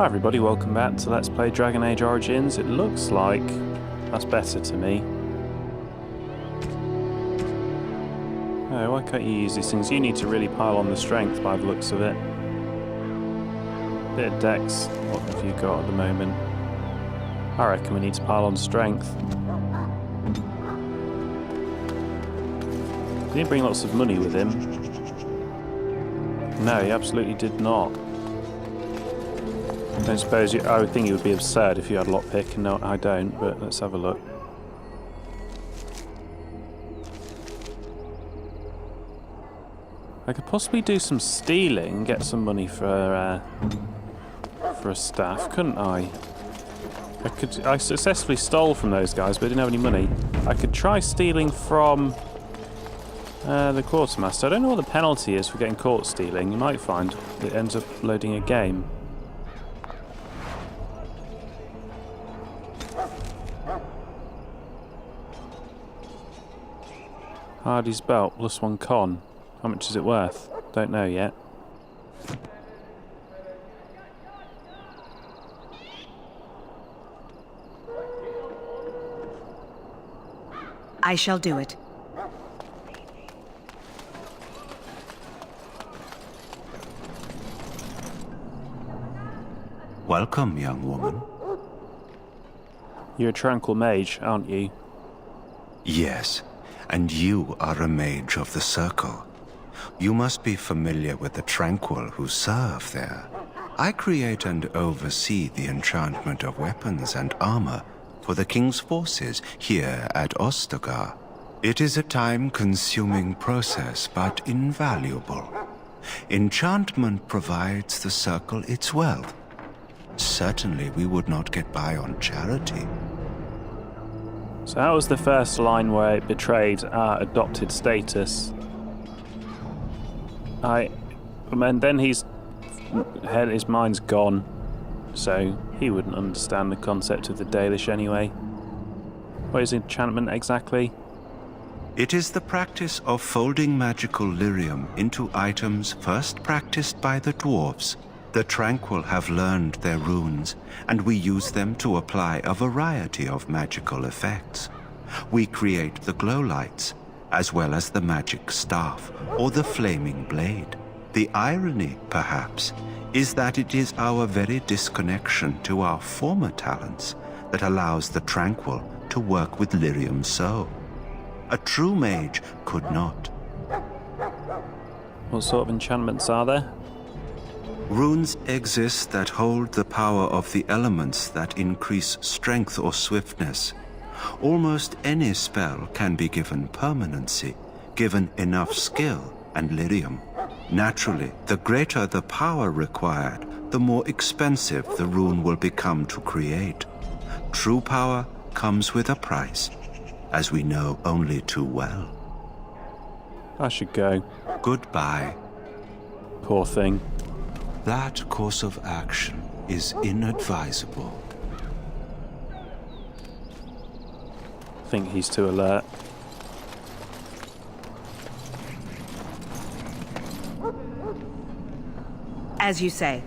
Hi everybody, welcome back to Let's Play Dragon Age Origins. It looks like that's better to me. Oh, why can't you use these things? You need to really pile on the strength by the looks of it. Bit of dex, what have you got at the moment? I reckon we need to pile on strength. Did he bring lots of money with him? No, he absolutely did not. I don't suppose I would think it would be absurd if you had a lockpick, and no, I don't, but let's have a look. I could possibly do some stealing and get some money for a staff, couldn't I? I successfully stole from those guys, but I didn't have any money. I could try stealing from the quartermaster. I don't know what the penalty is for getting caught stealing. You might find it ends up loading a game. Hardy's belt, +1 con. How much is it worth? Don't know yet. I shall do it. Welcome, young woman. You're a tranquil mage, aren't you? Yes, and you are a mage of the Circle. You must be familiar with the Tranquil who serve there. I create and oversee the enchantment of weapons and armor for the King's forces here at Ostagar. It is a time-consuming process, but invaluable. Enchantment provides the Circle its wealth. Certainly we would not get by on charity. So that was the first line where it betrayed our adopted status. And then his mind's gone, so he wouldn't understand the concept of the Dalish anyway. What is enchantment exactly? It is the practice of folding magical lyrium into items first practiced by the dwarves. The Tranquil have learned their runes, and we use them to apply a variety of magical effects. We create the glow lights, as well as the magic staff or the flaming blade. The irony, perhaps, is that it is our very disconnection to our former talents that allows the Tranquil to work with lyrium so. A true mage could not. What sort of enchantments are there? Runes exist that hold the power of the elements that increase strength or swiftness. Almost any spell can be given permanency, given enough skill and lyrium. Naturally, the greater the power required, the more expensive the rune will become to create. True power comes with a price, as we know only too well. I should go. Goodbye. Poor thing. That course of action is inadvisable. I think he's too alert. As you say.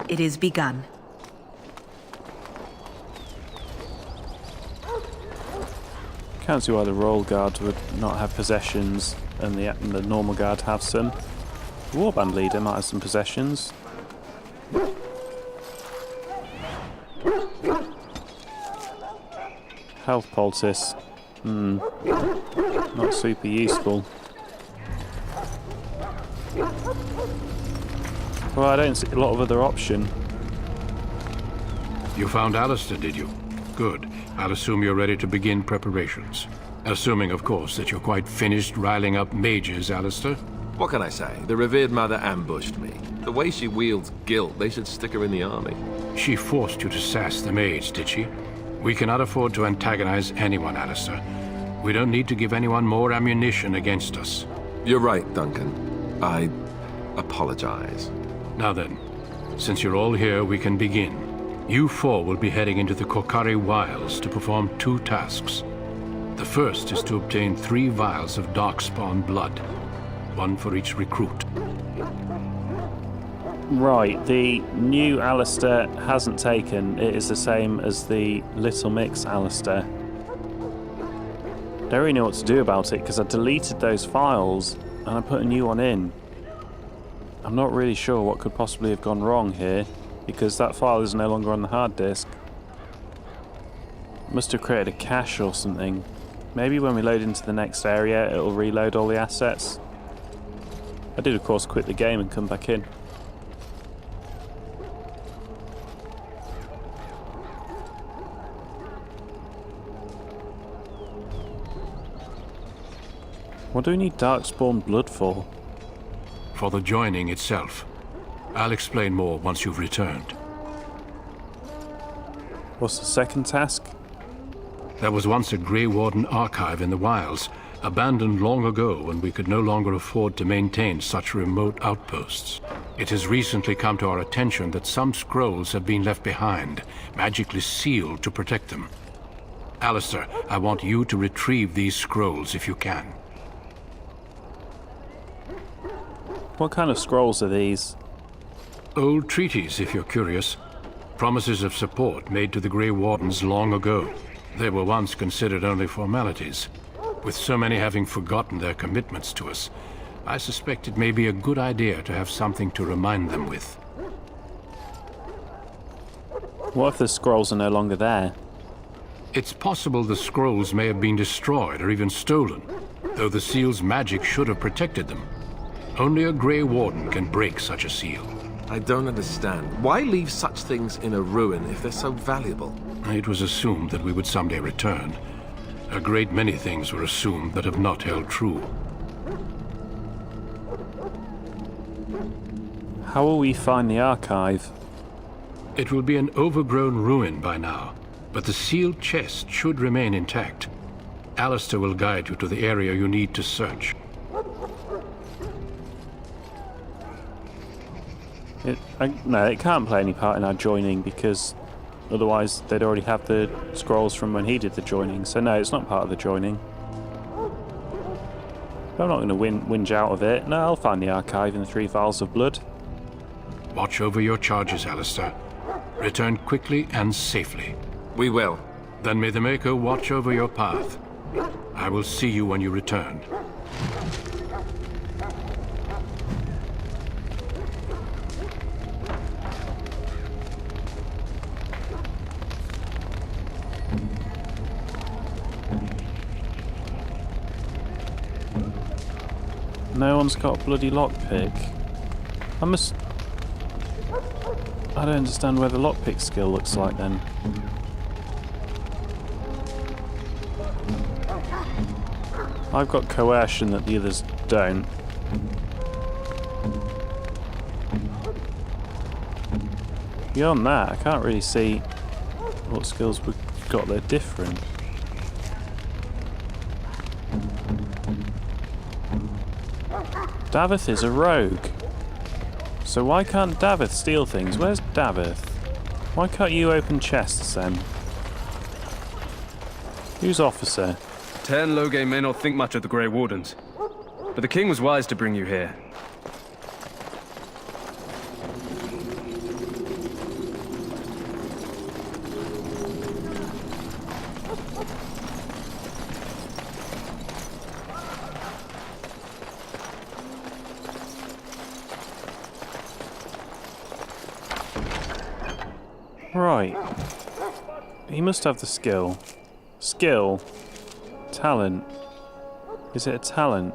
It is begun. Can't see why the Royal Guard would not have possessions and the normal guard have some. The Warband leader might have some possessions. Health poultice. Not super useful. Well, I don't see a lot of other option. You found Alistair, did you? Good. I'll assume you're ready to begin preparations. Assuming, of course, that you're quite finished riling up mages, Alistair. What can I say? The revered mother ambushed me. The way she wields guilt, they should stick her in the army. She forced you to sass the mage, did she? We cannot afford to antagonize anyone, Alistair. We don't need to give anyone more ammunition against us. You're right, Duncan. I apologize. Now then, since you're all here, we can begin. You four will be heading into the Kokari Wilds to perform 2 tasks. The first is to obtain 3 vials of Darkspawn blood, 1 for each recruit. Right, the new Alistair hasn't taken. It is the same as the Little Mix Alistair. Don't really know what to do about it because I deleted those files and I put a new one in. I'm not really sure what could possibly have gone wrong here because that file is no longer on the hard disk. Must have created a cache or something. Maybe when we load into the next area it'll reload all the assets. I did of course quit the game and come back in. What do we need Darkspawn blood for? For the joining itself. I'll explain more once you've returned. What's the second task? There was once a Grey Warden archive in the wilds, abandoned long ago when we could no longer afford to maintain such remote outposts. It has recently come to our attention that some scrolls have been left behind, magically sealed to protect them. Alistair, I want you to retrieve these scrolls if you can. What kind of scrolls are these? Old treaties, if you're curious. Promises of support made to the Grey Wardens long ago. They were once considered only formalities. With so many having forgotten their commitments to us, I suspect it may be a good idea to have something to remind them with. What if the scrolls are no longer there? It's possible the scrolls may have been destroyed or even stolen, though the seal's magic should have protected them. Only a Grey Warden can break such a seal. I don't understand. Why leave such things in a ruin if they're so valuable? It was assumed that we would someday return. A great many things were assumed that have not held true. How will we find the archive? It will be an overgrown ruin by now, but the sealed chest should remain intact. Alistair will guide you to the area you need to search. No, it can't play any part in our joining because otherwise they'd already have the scrolls from when he did the joining. So no, it's not part of the joining. I'm not going to whinge out of it. No, I'll find the archive in the 3 vials of blood. Watch over your charges, Alistair. Return quickly and safely. We will. Then may the Maker watch over your path. I will see you when you return. No one's got a bloody lockpick. I don't understand where the lockpick skill looks like then. I've got coercion that the others don't. Beyond that, I can't really see what skills we've got that are different. Davith is a rogue. So why can't Davith steal things? Where's Davith? Why can't you open chests then? Who's officer? Tern Loge may not think much of the Grey Wardens, but the king was wise to bring you here. Right. He must have the skill. Skill? Talent? Is it a talent?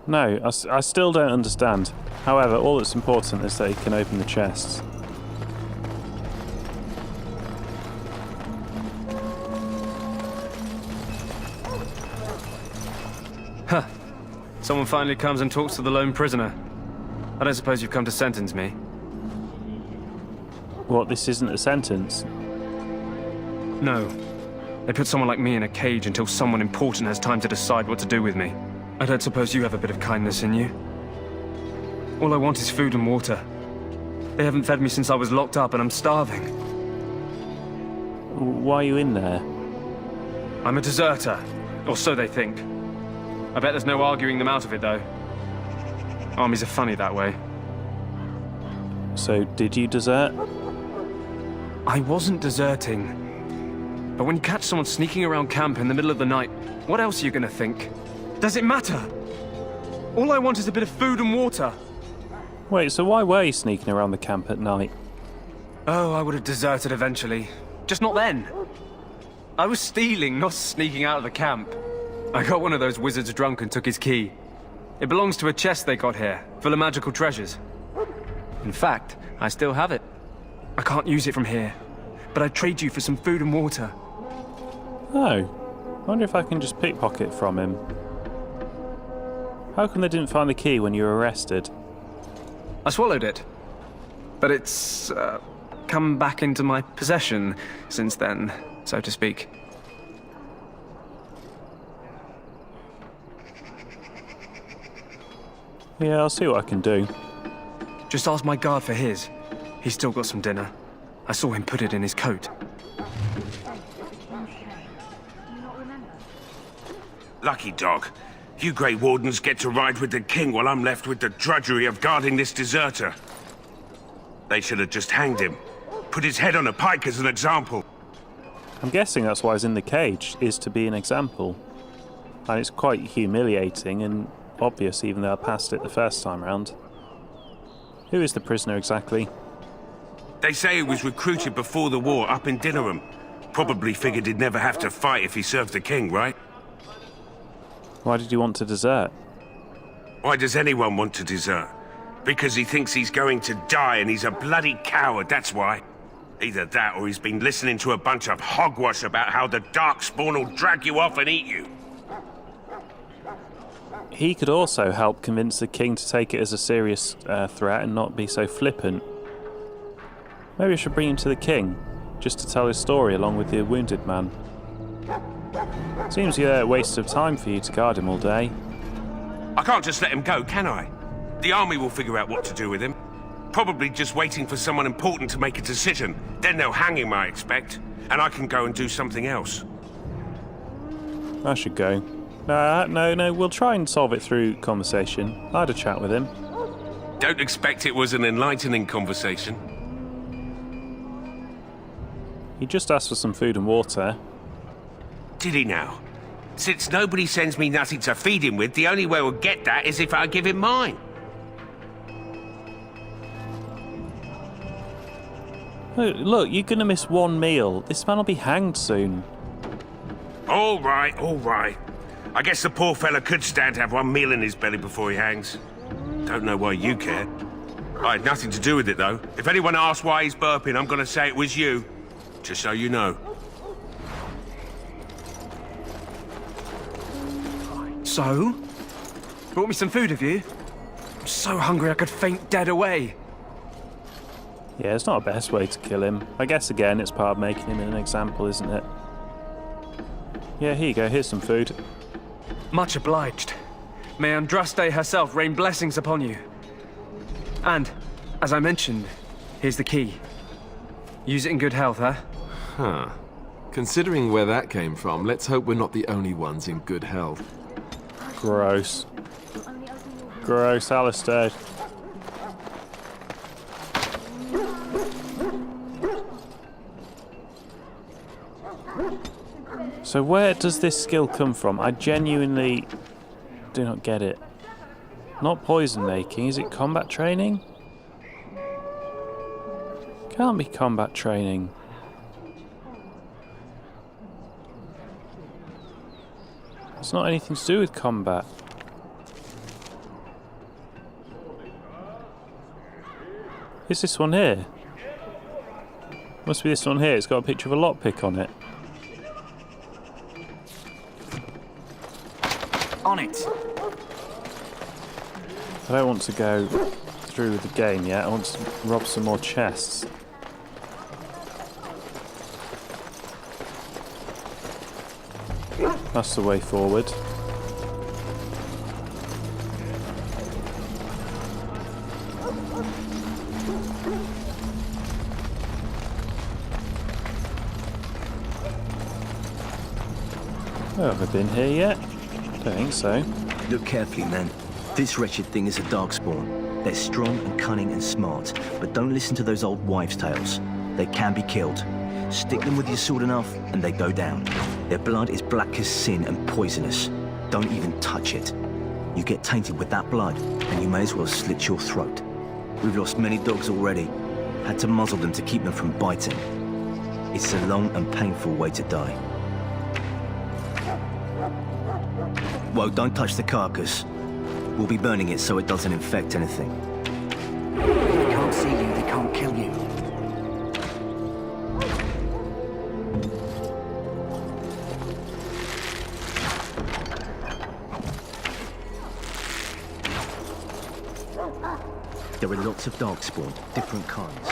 No, I still don't understand. However, all that's important is that he can open the chests. Someone finally comes and talks to the lone prisoner. I don't suppose you've come to sentence me. What, this isn't a sentence? No. They put someone like me in a cage until someone important has time to decide what to do with me. I don't suppose you have a bit of kindness in you. All I want is food and water. They haven't fed me since I was locked up and I'm starving. Why are you in there? I'm a deserter, or so they think. I bet there's no arguing them out of it, though. Armies are funny that way. So, did you desert? I wasn't deserting. But when you catch someone sneaking around camp in the middle of the night, what else are you gonna think? Does it matter? All I want is a bit of food and water. Wait, so why were you sneaking around the camp at night? Oh, I would have deserted eventually. Just not then. I was stealing, not sneaking out of the camp. I got one of those wizards drunk and took his key. It belongs to a chest they got here, full of magical treasures. In fact, I still have it. I can't use it from here, but I'd trade you for some food and water. Oh, I wonder if I can just pickpocket from him. How come they didn't find the key when you were arrested? I swallowed it, but it's come back into my possession since then, so to speak. Yeah, I'll see what I can do. Just ask my guard for his. He's still got some dinner. I saw him put it in his coat. Lucky dog. You Grey Wardens get to ride with the king while I'm left with the drudgery of guarding this deserter. They should have just hanged him. Put his head on a pike as an example. I'm guessing that's why he's in the cage, is to be an example. And it's quite humiliating and obvious even though I passed it the first time round. Who is the prisoner exactly? They say he was recruited before the war up in Dinnerham. Probably figured he'd never have to fight if he served the king, right? Why did you want to desert? Why does anyone want to desert? Because he thinks he's going to die and he's a bloody coward, that's why. Either that or he's been listening to a bunch of hogwash about how the Darkspawn will drag you off and eat you. He could also help convince the king to take it as a serious threat and not be so flippant. Maybe I should bring him to the king, just to tell his story along with the wounded man. Seems a waste of time for you to guard him all day. I can't just let him go, can I? The army will figure out what to do with him. Probably just waiting for someone important to make a decision. Then they'll hang him, I expect. And I can go and do something else. I should go. No, we'll try and solve it through conversation. I had a chat with him. Don't expect it was an enlightening conversation. He just asked for some food and water. Did he now? Since nobody sends me nothing to feed him with, the only way we'll get that is if I give him mine. Look, you're gonna miss one meal. This man will be hanged soon. All right, all right. I guess the poor fella could stand to have one meal in his belly before he hangs. Don't know why you care. I had nothing to do with it, though. If anyone asks why he's burping, I'm gonna say it was you. Just so you know. So? Brought me some food, have you? I'm so hungry I could faint dead away. Yeah, it's not the best way to kill him. I guess, again, it's part of making him an example, isn't it? Yeah, here you go. Here's some food. Much obliged. May Andraste herself rain blessings upon you. And, as I mentioned, here's the key. Use it in good health, huh? Huh. Considering where that came from, let's hope we're not the only ones in good health. Gross. Gross, Alistair. So where does this skill come from? I genuinely do not get it. Not poison making, is it combat training? Can't be combat training. It's not anything to do with combat. Is this one here? Must be this one here. It's got a picture of a lockpick on it. On it. I don't want to go through with the game yet. I want to rob some more chests. That's the way forward. Oh, have I been here yet? Don't think so. Look carefully, man. This wretched thing is a darkspawn. They're strong and cunning and smart, but don't listen to those old wives' tales. They can be killed. Stick them with your sword enough, and they go down. Their blood is black as sin and poisonous. Don't even touch it. You get tainted with that blood, and you may as well slit your throat. We've lost many dogs already. Had to muzzle them to keep them from biting. It's a long and painful way to die. Whoa, don't touch the carcass. We'll be burning it so it doesn't infect anything. They can't see you, they can't kill you. There are lots of darkspawn, different kinds.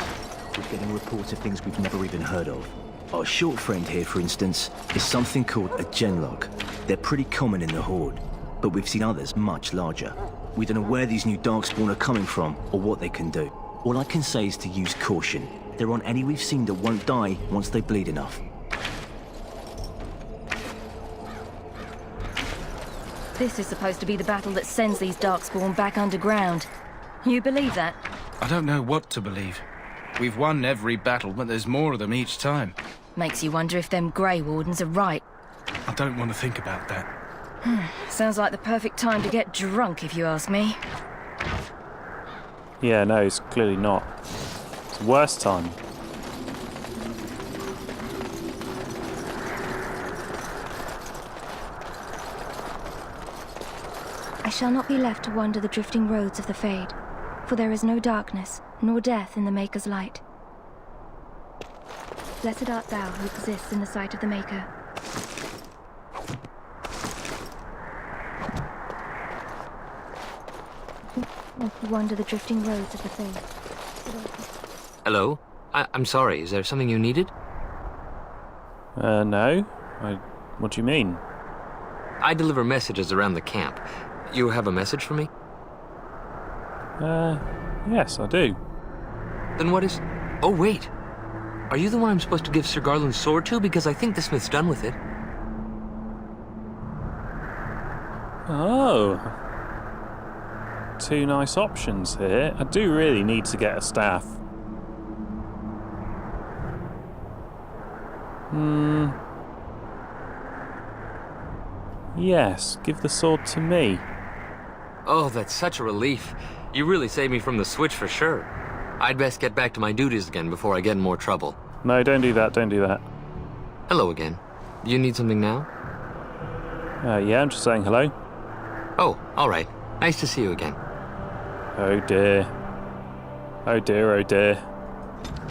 We're getting reports of things we've never even heard of. Our short friend here, for instance, is something called a genlog. They're pretty common in the Horde, but we've seen others much larger. We don't know where these new darkspawn are coming from or what they can do. All I can say is to use caution. There aren't any we've seen that won't die once they bleed enough. This is supposed to be the battle that sends these darkspawn back underground. You believe that? I don't know what to believe. We've won every battle, but there's more of them each time. Makes you wonder if them Grey Wardens are right. I don't want to think about that. Sounds like the perfect time to get drunk, if you ask me. Yeah, no, it's clearly not. It's the worst time. I shall not be left to wander the drifting roads of the Fade, for there is no darkness, nor death in the Maker's light. Blessed art thou who exists in the sight of the Maker. To wander the drifting roads of the Fade. Hello? I'm sorry, is there something you needed? No. What do you mean? I deliver messages around the camp. You have a message for me? Yes, I do. Then what is... Oh, wait. Are you the one I'm supposed to give Sir Garland's sword to? Because I think the smith's done with it. Oh. Two nice options here. I do really need to get a staff. Yes, give the sword to me. Oh, that's such a relief. You really saved me from the switch for sure. I'd best get back to my duties again before I get in more trouble. No, don't do that, don't do that. Hello again. You need something now? Yeah, I'm just saying hello. Oh, all right. Nice to see you again. Oh dear. Oh dear, oh dear.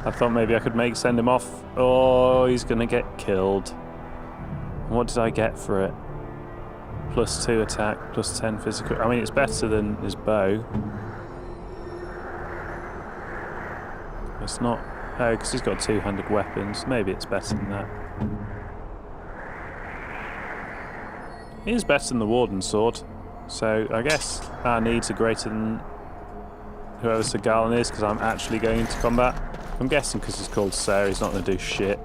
I thought maybe I could send him off. Oh, he's gonna get killed. What did I get for it? +2 attack, +10 physical. I mean, it's better than his bow. It's not... Oh, because he's got two-handed weapons. Maybe it's better than that. It is better than the Warden's sword. So, I guess our needs are greater than whoever Sir Garland is, because I'm actually going into combat. I'm guessing because he's called Sir, he's not going to do shit.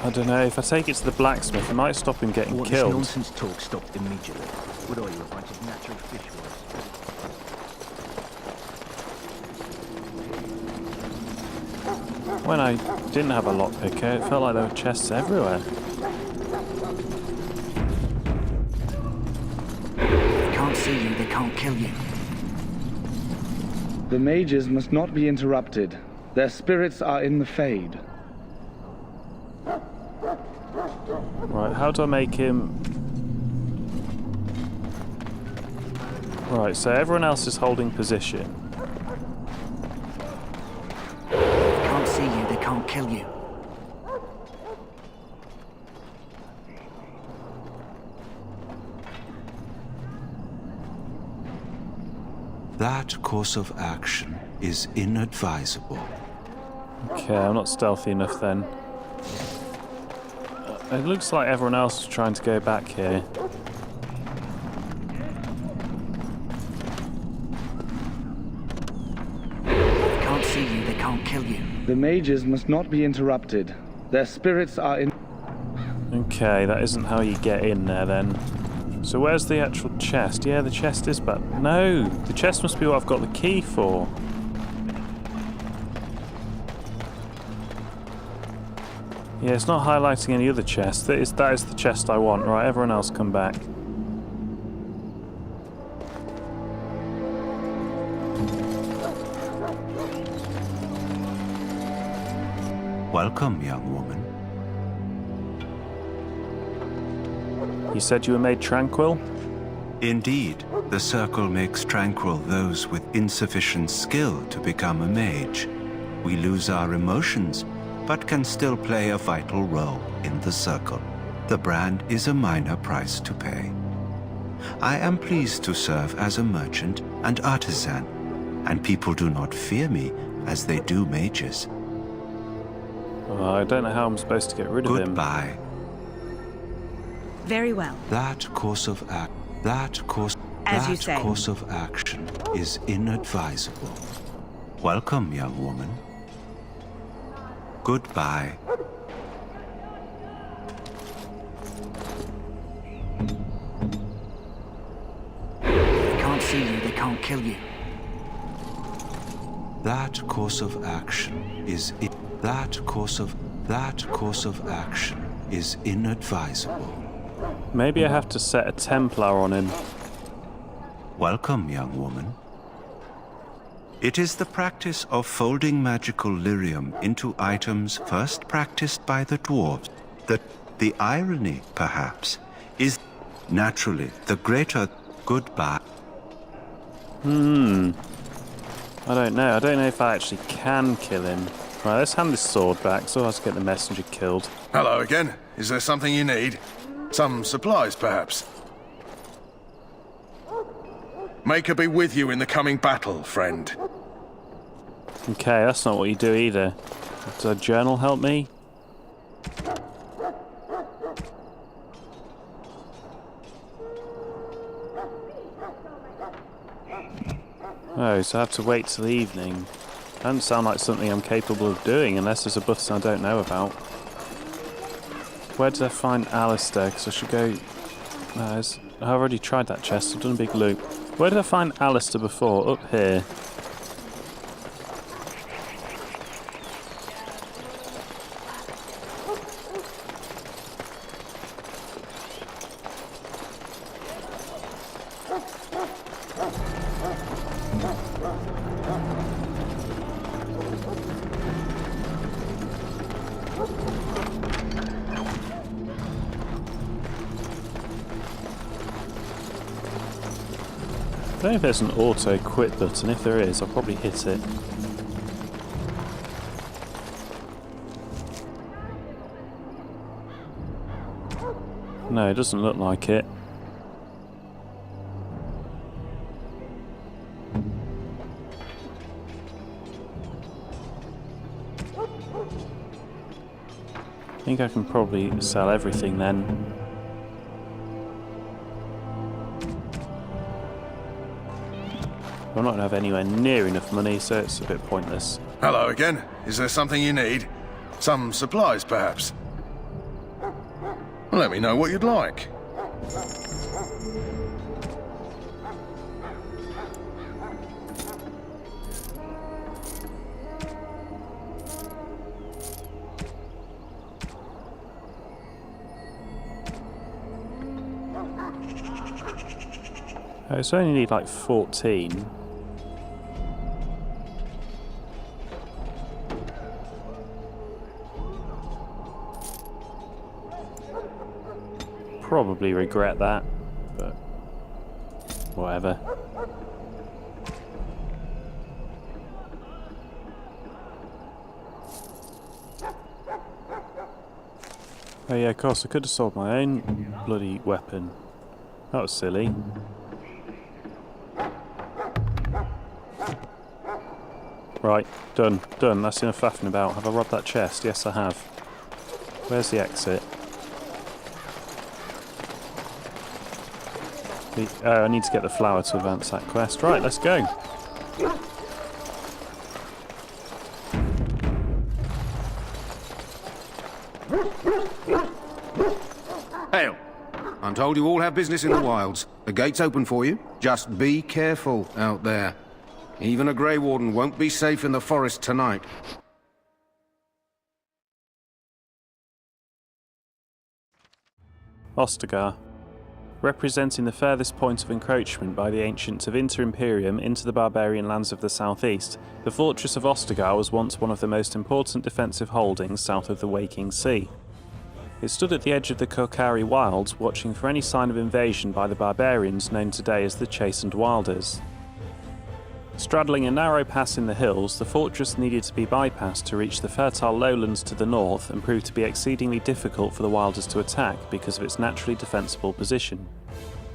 I don't know, if I take it to the blacksmith, it might stop him getting killed. This nonsense talk stopped immediately. What are you, a bunch of natural fish When I didn't have a lockpicker, it felt like there were chests everywhere. They can't see you, they can't kill you. The mages must not be interrupted. Their spirits are in the Fade. Right, how do I make him... Right, so everyone else is holding position. They can't see you, they can't kill you. That course of action is inadvisable. Okay, I'm not stealthy enough then. It looks like everyone else is trying to go back here. They can't see you, they can't kill you. The mages must not be interrupted. Their spirits are in... Okay, that isn't how you get in there then. So where's the actual chest? Yeah, the chest is back. No, the chest must be what I've got the key for. Yeah, it's not highlighting any other chest. That is the chest I want. Right, everyone else come back. Welcome, young woman. You said you were made tranquil? Indeed, the circle makes tranquil those with insufficient skill to become a mage. We lose our emotions, but can still play a vital role in the circle. The brand is a minor price to pay. I am pleased to serve as a merchant and artisan, and people do not fear me as they do mages. Oh, I don't know how I'm supposed to get rid of him. Goodbye. Very well. That course of action is inadvisable. Welcome, young woman. Goodbye. They can't see you, they can't kill you. That course of action is inadvisable. Maybe I have to set a Templar on him. Welcome, young woman. It is the practice of folding magical lyrium into items first practiced by the dwarves. The irony, perhaps, is naturally the greater goodbye. I don't know. I don't know if I actually can kill him. Right, let's hand this sword back so I can get the messenger killed. Hello again. Is there something you need? Some supplies, perhaps? May her be with you in the coming battle, friend. Okay, that's not what you do either. Does a journal help me? Oh, so I have to wait till evening. Doesn't sound like something I'm capable of doing unless there's a buff I don't know about. Where did I find Alistair? Because I should go... No, I've already tried that chest. I've done a big loop. Where did I find Alistair before? Up here. I don't know if there's an auto quit button. If there is, I'll probably hit it. No, it doesn't look like it. I think I can probably sell everything then. I'm not going to have anywhere near enough money, so it's a bit pointless. Hello again. Is there something you need? Some supplies, perhaps? Let me know what you'd like. Oh, so I only need like 14. Probably regret that, but whatever. Oh yeah, of course, I could have sold my own bloody weapon. That was silly. Right, done. That's enough faffing about. Have I robbed that chest? Yes, I have. Where's the exit? I need to get the flower to advance that quest. Right, let's go. Hail. I'm told you all have business in the wilds. The gate's open for you. Just be careful out there. Even a Grey Warden won't be safe in the forest tonight. Ostagar. Representing the furthest point of encroachment by the ancients of Inter Imperium into the barbarian lands of the southeast, the fortress of Ostagar was once one of the most important defensive holdings south of the Waking Sea. It stood at the edge of the Korcari Wilds, watching for any sign of invasion by the barbarians known today as the Chastened Wilders. Straddling a narrow pass in the hills, the fortress needed to be bypassed to reach the fertile lowlands to the north and proved to be exceedingly difficult for the Wilders to attack because of its naturally defensible position.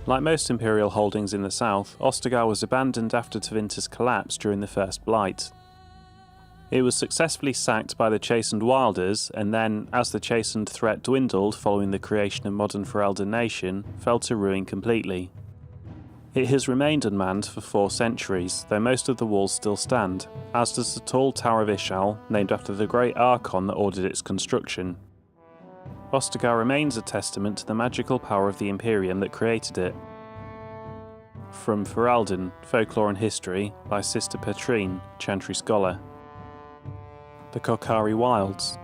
Like most Imperial holdings in the south, Ostagar was abandoned after Tevinter's collapse during the First Blight. It was successfully sacked by the Chastened Wilders, and then, as the Chastened threat dwindled following the creation of modern Ferelden Nation, fell to ruin completely. It has remained unmanned for 4 centuries, though most of the walls still stand, as does the tall Tower of Ishal, named after the great Archon that ordered its construction. Ostagar remains a testament to the magical power of the Imperium that created it. From Ferelden, Folklore and History, by Sister Petrine, Chantry Scholar. The Korcari Wilds.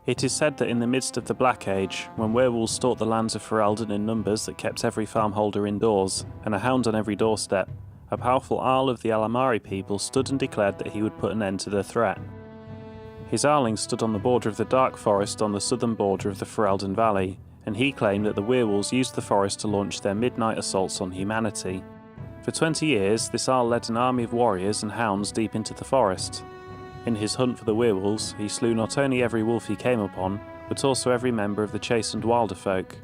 It is said that in the midst of the Black Age, when werewolves stalked the lands of Ferelden in numbers that kept every farmholder indoors, and a hound on every doorstep, a powerful Arl of the Alamari people stood and declared that he would put an end to the threat. His Arling stood on the border of the Dark Forest on the southern border of the Ferelden Valley, and he claimed that the werewolves used the forest to launch their midnight assaults on humanity. For 20 years, this Arl led an army of warriors and hounds deep into the forest. In his hunt for the werewolves, he slew not only every wolf he came upon, but also every member of the Chastened Wilder folk.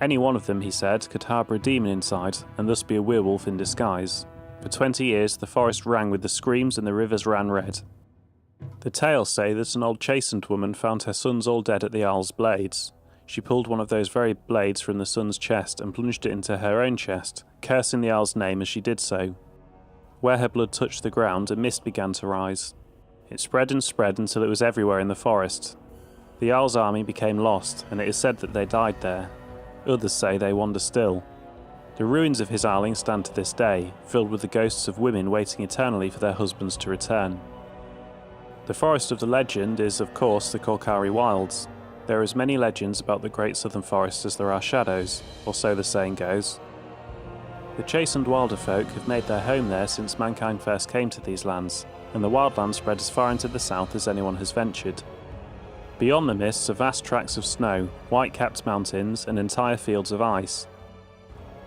Any one of them, he said, could harbour a demon inside, and thus be a werewolf in disguise. For 20 years, the forest rang with the screams and the rivers ran red. The tales say that an old Chastened woman found her sons all dead at the Arl's blades. She pulled one of those very blades from the son's chest and plunged it into her own chest, cursing the Arl's name as she did so. Where her blood touched the ground, a mist began to rise. It spread and spread until it was everywhere in the forest. The Arl's army became lost, and it is said that they died there. Others say they wander still. The ruins of his Arling stand to this day, filled with the ghosts of women waiting eternally for their husbands to return. The forest of the legend is, of course, the Korcari Wilds. There are as many legends about the Great Southern Forest as there are shadows, or so the saying goes. The Chastened Wilder folk have made their home there since mankind first came to these lands, and the wildlands spread as far into the south as anyone has ventured. Beyond the mists are vast tracts of snow, white-capped mountains, and entire fields of ice.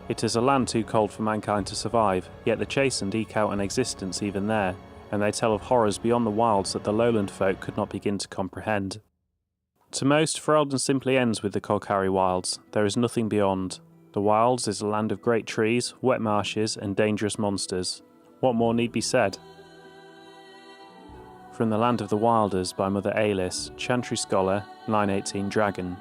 It is a land too cold for mankind to survive, yet the Chastened eke out an existence even there, and they tell of horrors beyond the wilds that the lowland folk could not begin to comprehend. To most, Ferelden simply ends with the Korcari Wilds. There is nothing beyond. The Wilds is a land of great trees, wet marshes, and dangerous monsters. What more need be said? From the Land of the Wilders by Mother Alis, Chantry Scholar, 918 Dragon.